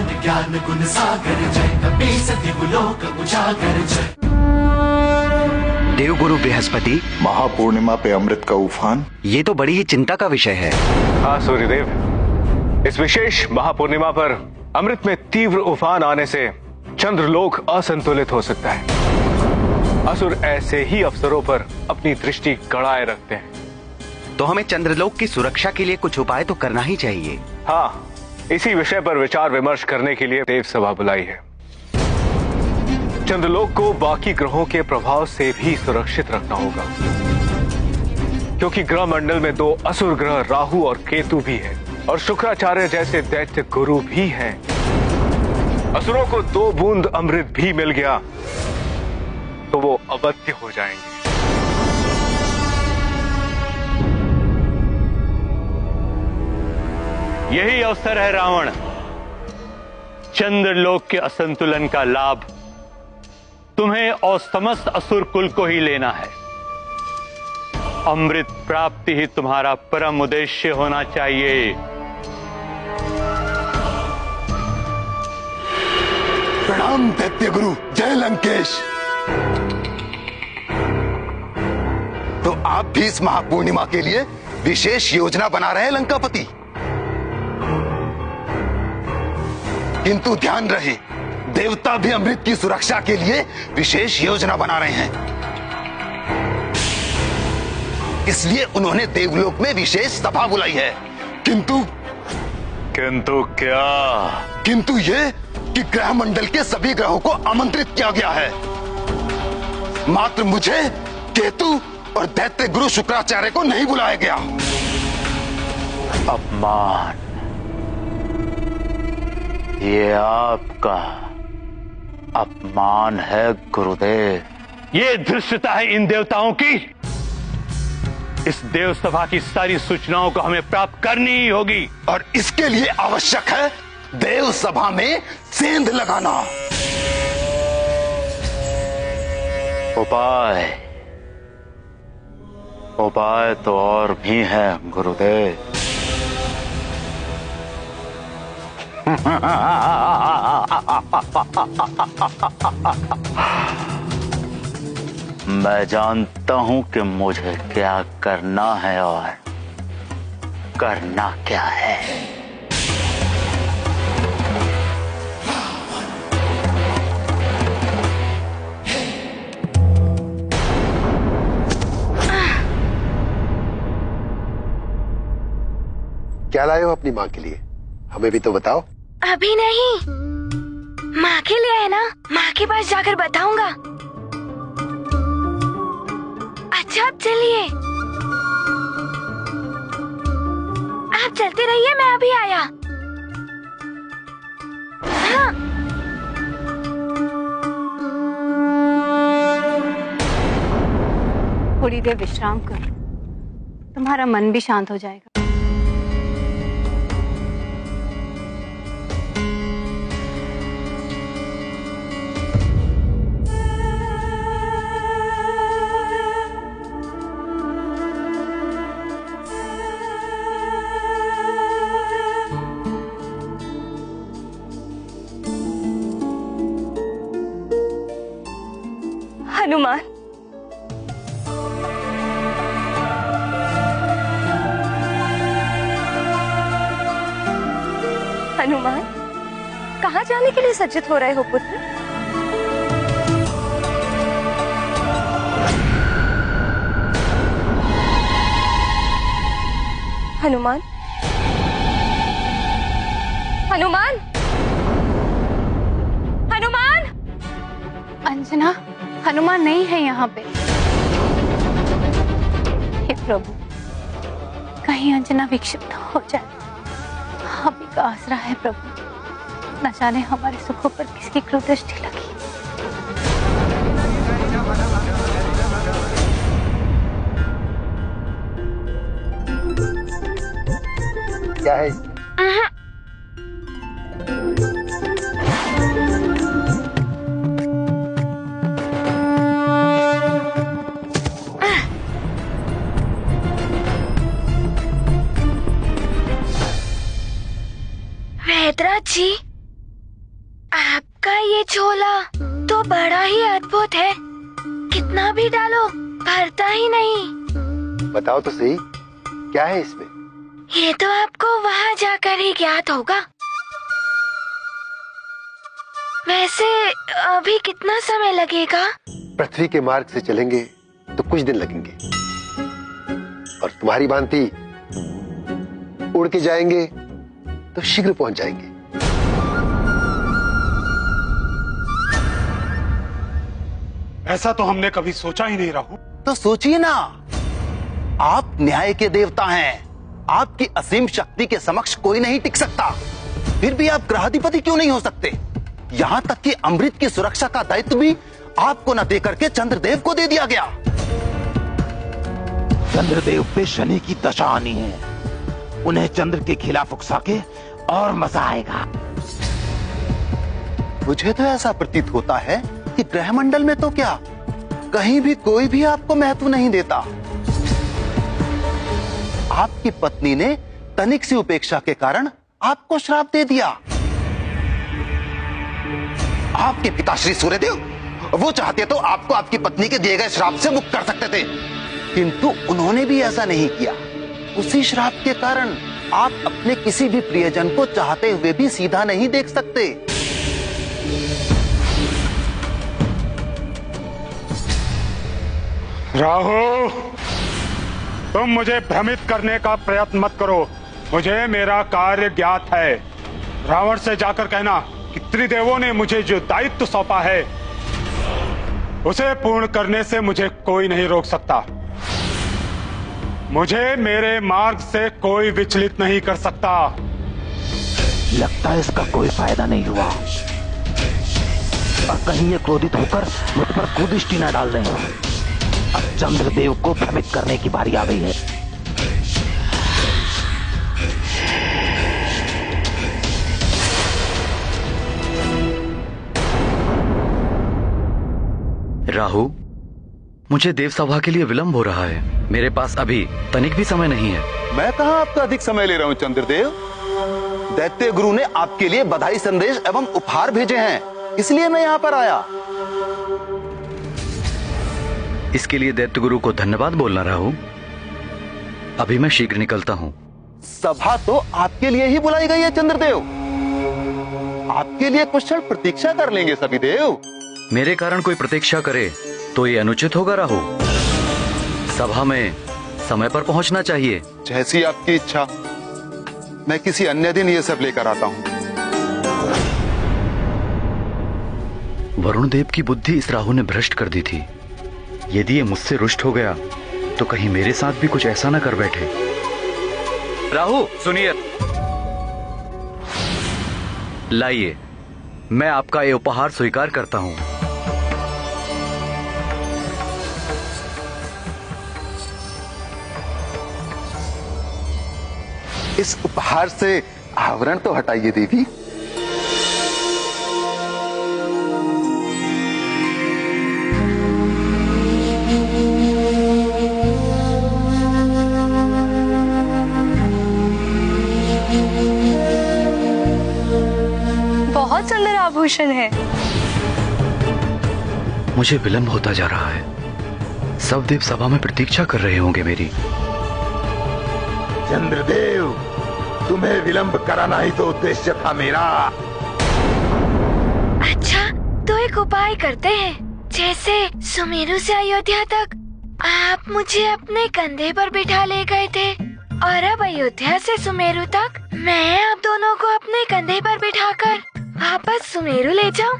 विज्ञान ज्ञान गुण सागर जय, कपीस दिवलोक उजागर जय। देवगुरु बृहस्पति, महापूर्णिमा पे अमृत का उफान, ये तो बड़ी ही चिंता का विषय है। हाँ सूर्यदेव, इस विशेष महापूर्णिमा पर अमृत में तीव्र उफान आने से चंद्रलोक असंतुलित हो सकता है। असुर ऐसे ही अवसरों पर अपनी दृष्टि गड़ाए रखते हैं। तो हमें चंद्रलोक की सुरक्षा के लिए कुछ उपाय तो करना ही चाहिए। हाँ, इसी विषय पर विचार विमर्श करने के लिए देव सभा बुलाई है। चंद्रलोक को बाकी ग्रहों के प्रभाव से भी सुरक्षित रखना होगा, क्योंकि ग्रह मंडल में 2 असुर ग्रह राहु और केतु भी है, और शुक्राचार्य जैसे दैत्य गुरु भी हैं। असुरों को 2 बूंद अमृत भी मिल गया तो वो अवध्य हो जाएंगे। यही अवसर है रावण, चंद्रलोक के असंतुलन का लाभ तुम्हें और समस्त असुर कुल को ही लेना है। अमृत प्राप्ति ही तुम्हारा परम उद्देश्य होना चाहिए। प्रणाम दैत्य गुरु, जय लंकेश। तो आप भी इस महापूर्णिमा के लिए विशेष योजना बना रहे हैं लंकापति, किंतु ध्यान रहे देवता भी अमृत की सुरक्षा के लिए विशेष योजना बना रहे हैं। इसलिए उन्होंने देवलोक में विशेष सभा बुलाई है। किंतु क्या? किंतु ये कि ग्रह मंडल के सभी ग्रहों को आमंत्रित किया गया है, मात्र मुझे, केतु और दैत्य गुरु शुक्राचार्य को नहीं बुलाया गया। अपमान, ये आपका अपमान है गुरुदेव। ये धृष्टता है इन देवताओं की। इस देव सभा की सारी सूचनाओं को हमें प्राप्त करनी ही होगी, और इसके लिए आवश्यक है देव सभा में सेंध लगाना। उपाय तो और भी है गुरुदेव। मैं जानता हूं कि मुझे क्या करना है और करना क्या है। क्या लाए हो अपनी माँ के लिए, हमें भी तो बताओ। अभी नहीं, माँ के लिए है ना, माँ के पास जाकर बताऊंगा। अच्छा अब चलिए, आप चलते रहिए, मैं अभी आया। हाँ। थोड़ी देर विश्राम करो, तुम्हारा मन भी शांत हो जाएगा। हनुमान, हनुमान, कहाँ जाने के लिए सज्जित हो रहे हो पुत्र? हनुमान, हनुमान, हनुमान! अंजना, हनुमान नहीं है यहाँ पे। हे प्रभु, कहीं अंजना विक्षिप्त हो जाए। आप ही का आसरा है प्रभु, न जाने हमारे सुखों पर किसकी क्रूर दृष्टि लगी। क्या है? वेदराज जी, आपका ये झोला तो बड़ा ही अद्भुत है, कितना भी डालो भरता ही नहीं। बताओ तो सही, क्या है इसमें? ये तो आपको वहाँ जाकर ही ज्ञात होगा। वैसे अभी कितना समय लगेगा? पृथ्वी के मार्ग से चलेंगे तो कुछ दिन लगेंगे, और तुम्हारी भांति उड़ के जाएंगे तो शीघ्र पहुंच जाएंगे। ऐसा तो हमने कभी सोचा ही नहीं राहु। तो सोचिए ना, आप न्याय के देवता हैं, आपकी असीम शक्ति के समक्ष कोई नहीं टिक सकता, फिर भी आप ग्रहाधिपति क्यों नहीं हो सकते? यहाँ तक कि अमृत की सुरक्षा का दायित्व भी आपको न देकर के चंद्रदेव को दे दिया गया। चंद्रदेव पे शनि की दशा आनी है, उन्हें चंद्र के खिलाफ उकसा के और मजा आएगा। मुझे तो ऐसा प्रतीत होता है कि ग्रहमंडल में तो क्या, कहीं भी कोई भी आपको महत्व नहीं देता। आपकी पत्नी ने तनिक सी उपेक्षा के कारण आपको श्राप दे दिया। आपके पिता श्री सूर्यदेव, वो चाहते तो आपको आपकी पत्नी के दिए गए श्राप से मुक्त कर सकते थे, किंतु उन्होंने भी ऐसा नहीं किया। उसी श्राप के कारण आप अपने किसी भी प्रियजन को चाहते हुए भी सीधा नहीं देख सकते। राहु, तुम मुझे भ्रमित करने का प्रयत्न मत करो, मुझे मेरा कार्य ज्ञात है। रावण से जाकर कहना कि त्रिदेवों ने मुझे जो दायित्व सौंपा है उसे पूर्ण करने से मुझे कोई नहीं रोक सकता। मुझे मेरे मार्ग से कोई विचलित नहीं कर सकता। लगता है इसका कोई फायदा नहीं हुआ, और कहीं ये क्रोधित होकर मुझ पर कुदृष्टि न डाल दें। अब चंद्रदेव को भ्रमित करने की बारी आ गई है। राहु, मुझे देव सभा के लिए विलंब हो रहा है, मेरे पास अभी तनिक भी समय नहीं है। मैं कहां आपका अधिक समय ले रहा हूं चंद्रदेव। दैत्य गुरु ने आपके लिए बधाई संदेश एवं उपहार भेजे हैं, इसलिए मैं यहाँ पर आया। इसके लिए दैत्य गुरु को धन्यवाद बोलना राहु। अभी मैं शीघ्र निकलता हूँ। सभा तो आपके लिए ही बुलाई गई है चंद्रदेव, आपके लिए कुछ क्षण प्रतीक्षा कर लेंगे सभी देव। मेरे कारण कोई प्रतीक्षा करे तो ये अनुचित होगा राहु। सभा में समय पर पहुंचना चाहिए। जैसी आपकी इच्छा, मैं किसी अन्य दिन ये सब लेकर आता हूँ। वरुण देव की बुद्धि इस राहु ने भ्रष्ट कर दी थी। यदि ये मुझसे रुष्ट हो गया तो कहीं मेरे साथ भी कुछ ऐसा ना कर बैठे। राहु सुनिए, लाइए, मैं आपका ये उपहार स्वीकार करता हूं। इस उपहार से आवरण तो हटाइए देवी। बहुत सुंदर आभूषण है। मुझे विलंब होता जा रहा है, सब देव सभा में प्रतीक्षा कर रहे होंगे मेरी। चंद्रदेव, तुम्हें विलंब कराना ही तो उद्देश्य था मेरा। अच्छा, तो एक उपाय करते हैं। जैसे सुमेरु से अयोध्या तक आप मुझे अपने कंधे पर बिठा ले गए थे, और अब अयोध्या से सुमेरु तक मैं आप दोनों को अपने कंधे पर बिठाकर वापस सुमेरु ले जाऊं।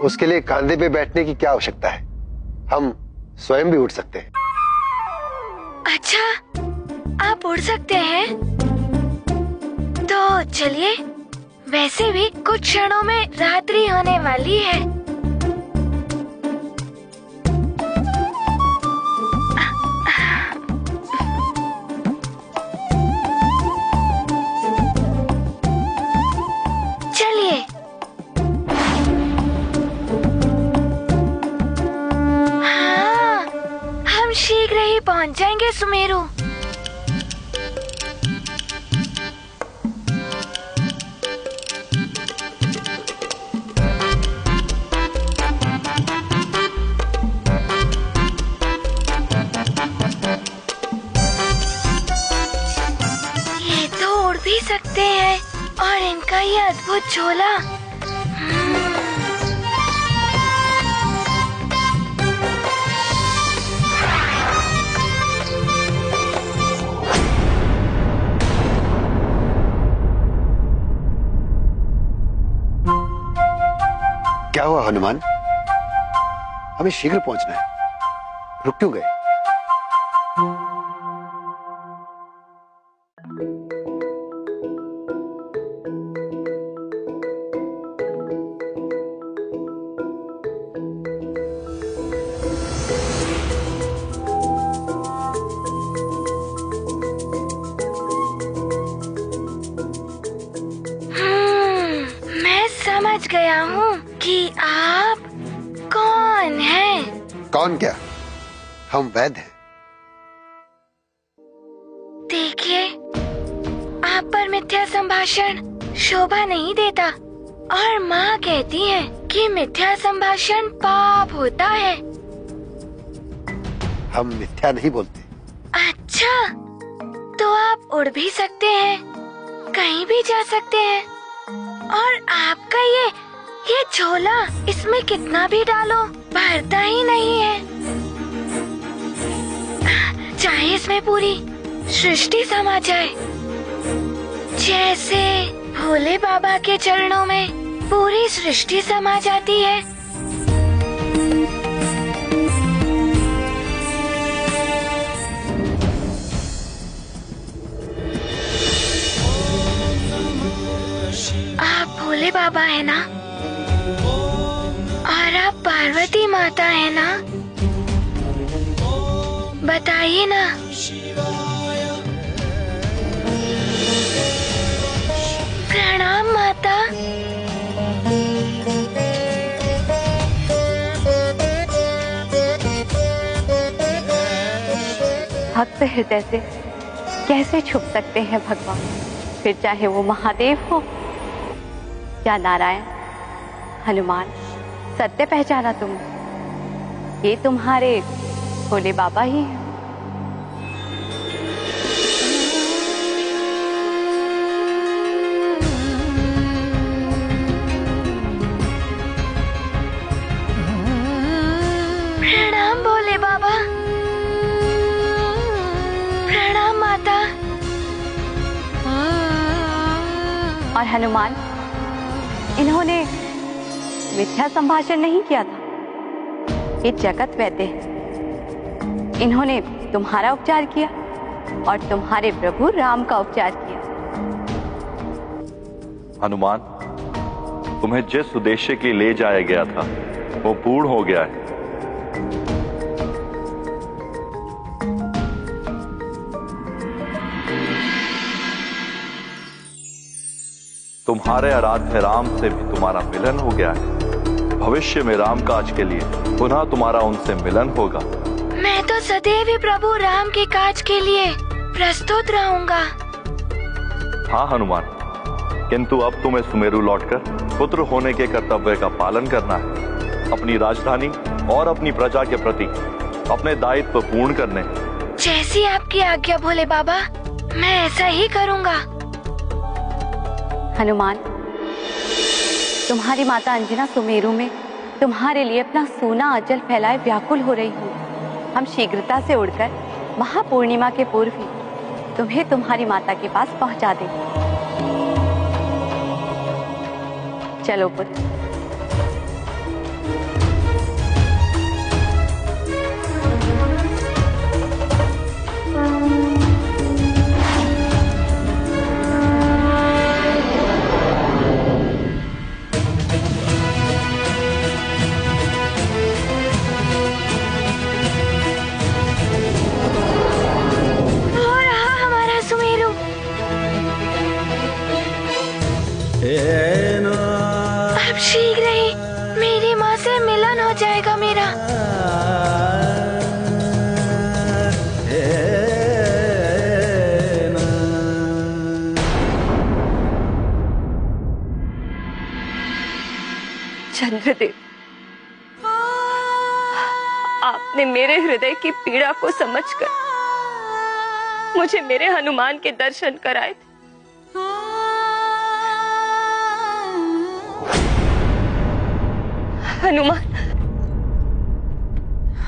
उसके लिए कंधे पे बैठने की क्या आवश्यकता है, हम स्वयं भी उठ सकते हैं। अच्छा, आप उड़ सकते हैं? तो चलिए, वैसे भी कुछ क्षणों में रात्रि होने वाली है। चलिए। हाँ, हम शीघ्र ही पहुंच जाएंगे सुमेरु। अद्भुत झोला। क्या हुआ हनुमान? हमें शीघ्र पहुंचना है, रुक क्यों गए? मैं समझ गया हूँ कि आप कौन हैं। कौन क्या? हम वैद्य हैं। देखिए, आप पर मिथ्या संभाषण शोभा नहीं देता और माँ कहती है कि मिथ्या संभाषण पाप होता है। हम मिथ्या नहीं बोलते। अच्छा, तो आप उड़ भी सकते हैं, कहीं भी जा सकते हैं, और आपका ये झोला, इसमें कितना भी डालो भरता ही नहीं है। चाहे इसमें पूरी सृष्टि समा जाए, जैसे भोले बाबा के चरणों में पूरी सृष्टि समा जाती है। आप भोले बाबा है ना, और आप पार्वती माता है ना? बताइए ना। प्रणाम माता। भक्त हृदय से कैसे छुप सकते हैं भगवान, फिर चाहे वो महादेव हो या नारायण। हनुमान, सत्य पहचाना तुम, ये तुम्हारे भोले बाबा ही हैं। प्रणाम भोले बाबा। प्रणाम माता। और हनुमान, इन्होंने मिथ्या संभाषण नहीं किया था, ये जगत वैद्य है। इन्होंने तुम्हारा उपचार किया और तुम्हारे प्रभु राम का उपचार किया। हनुमान, तुम्हें जिस उद्देश्य के ले जाया गया था वो पूर्ण हो गया है। तुम्हारे आराध्य राम से भी तुम्हारा मिलन हो गया है। भविष्य में राम काज के लिए पुनः तुम्हारा उनसे मिलन होगा। मैं तो सदैव ही प्रभु राम के काज के लिए प्रस्तुत रहूंगा। हाँ हनुमान, किंतु अब तुम्हें सुमेरु लौटकर पुत्र होने के कर्तव्य का पालन करना है। अपनी राजधानी और अपनी प्रजा के प्रति अपने दायित्व पूर्ण करने। जैसी आपकी आज्ञा भोले बाबा, मैं ऐसा ही करूंगा। हनुमान, तुम्हारी माता अंजना सुमेरु में तुम्हारे लिए अपना सोना आंचल फैलाए व्याकुल हो रही हूँ। हम शीघ्रता से उड़कर महापूर्णिमा के पूर्व ही तुम्हें तुम्हारी माता के पास पहुंचा देंगे। चलो पुत्र। अब शीघ्र ही मेरी माँ से मिलन हो जाएगा मेरा। चंद्रदेव, आपने मेरे हृदय की पीड़ा को समझकर मुझे मेरे हनुमान के दर्शन कराए थे। हनुमान।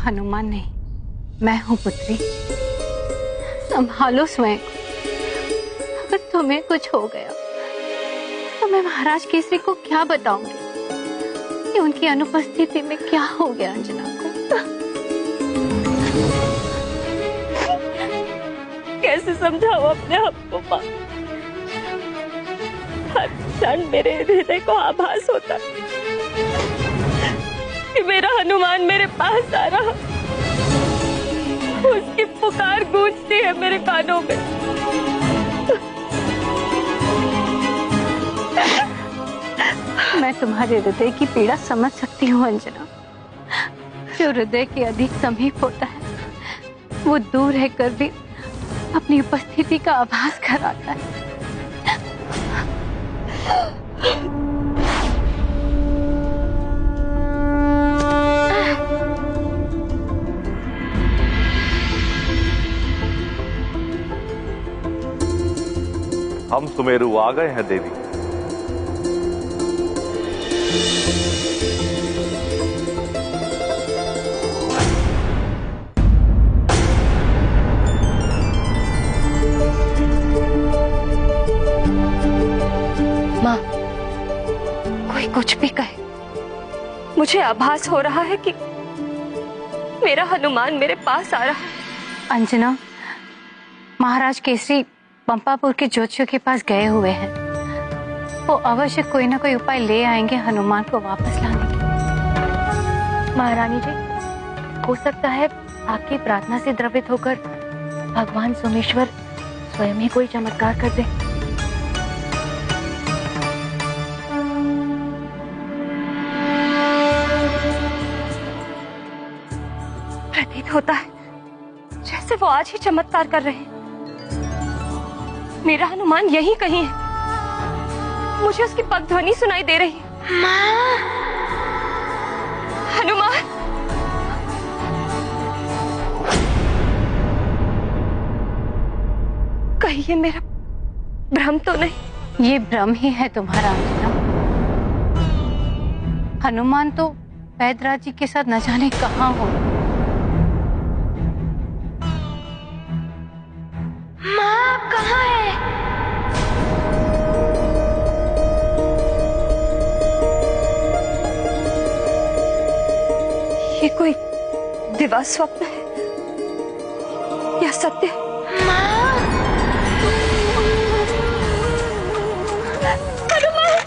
हनुमान नहीं, मैं हूं पुत्री। संभालो स्वयं। अगर तुम्हें कुछ हो गया तो मैं महाराज केसरी को क्या बताऊंगी कि उनकी अनुपस्थिति में क्या हो गया अंजना को। कैसे समझाओ अपने आप को मां? हर क्षण मेरे हृदय को आभास होता कि मेरा हनुमान मेरे पास आ रहा, उसकी पुकार गूंजती है मेरे कानों में। मैं तुम्हारे हृदय की पीड़ा समझ सकती हूँ अंजना। जो हृदय के अधिक समीप होता है वो दूर रहकर भी अपनी उपस्थिति का आभास कराता है। हम सुमेरु आ गए हैं देवी। माँ, कोई कुछ भी कहे, मुझे आभास हो रहा है कि मेरा हनुमान मेरे पास आ रहा है। अंजना, महाराज केसरी पंपापुर के ज्योतिषियों के पास गए हुए हैं। वो अवश्य कोई ना कोई उपाय ले आएंगे हनुमान को वापस लाने के। महारानी जी, हो सकता है आपकी प्रार्थना से द्रवित होकर भगवान सोमेश्वर स्वयं ही कोई चमत्कार कर दे। प्रतीत होता है जैसे वो आज ही चमत्कार कर रहे हैं। मेरा हनुमान यहीं कहीं है। मुझे उसकी पगध्वनि सुनाई दे रही है। माँ! हनुमान! कहीं ये मेरा भ्रम तो नहीं? ये भ्रम ही है तुम्हारा अंजना। हनुमान तो वैद्यराज जी के साथ न जाने कहाँ हो। माँ कहाँ है? ये कोई दिवा स्वप्न है या सत्य? माँ! हनुमान!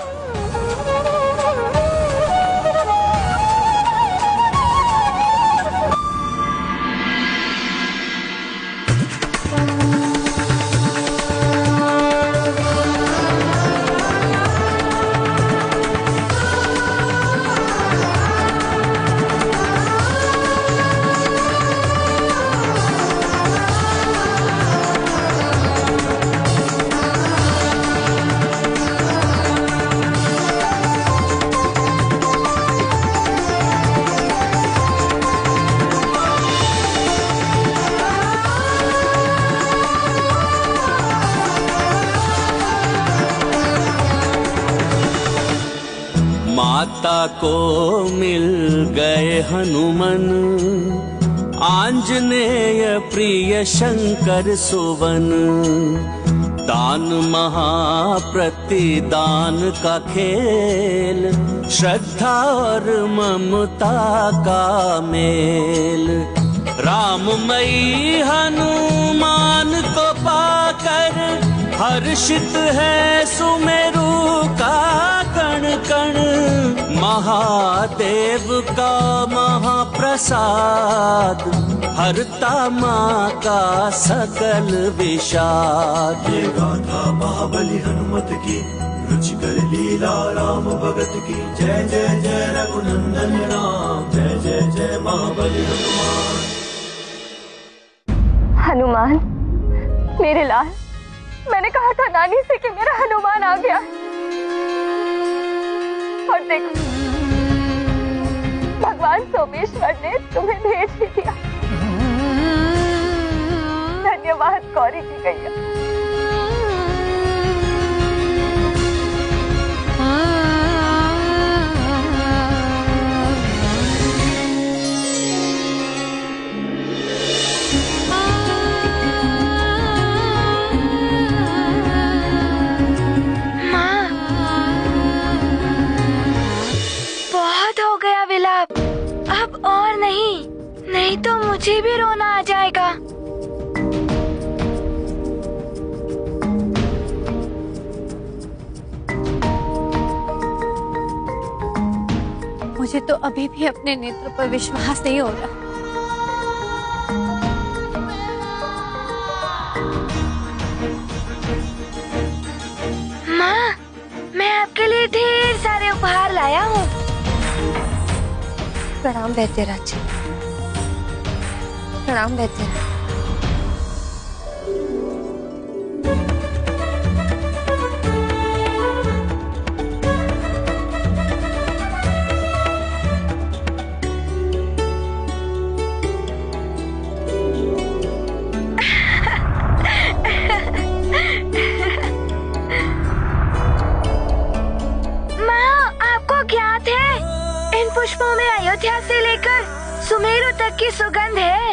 माता को मिल गए हनुमान, आंजनेय प्रिय शंकर सुवन। दान महाप्रतिदान का खेल, श्रद्धा और ममता का मेल। राममयी हनुमान को पाकर हर्षित है सुमेरु का कण कण। महादेव का महाप्रसाद, हरता माँ का सकल विषाद। ये गाथा महाबली हनुमत की, रुचिकर लीला राम भगत की। जय जय जय रघुनंदन राम, जय जय जय महाबली हनुमान। हनुमान, मेरे लाल, मैंने कहा था नानी से कि मेरा हनुमान आ गया। और देखो, भगवान सोमेश्वर ने तुम्हें भेज ही दिया। धन्यवाद गौरी की गैया। नहीं तो मुझे भी रोना आ जाएगा। मुझे तो अभी भी अपने नेत्र पर विश्वास नहीं हो रहा। माँ, मैं आपके लिए ढेर सारे उपहार लाया हूँ। प्रणाम वैद्यराज। प्रणाम वैद्यराज। पुष्पों में अयोध्या से लेकर सुमेरु तक की सुगंध है।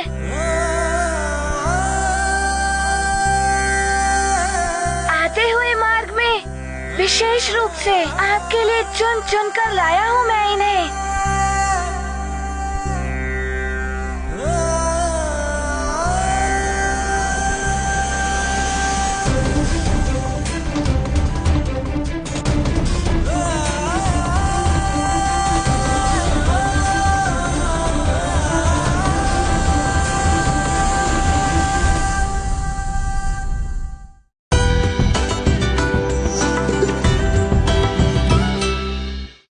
आते हुए मार्ग में विशेष रूप से आपके लिए चुन चुन कर लाया हूँ मैं इन्हें।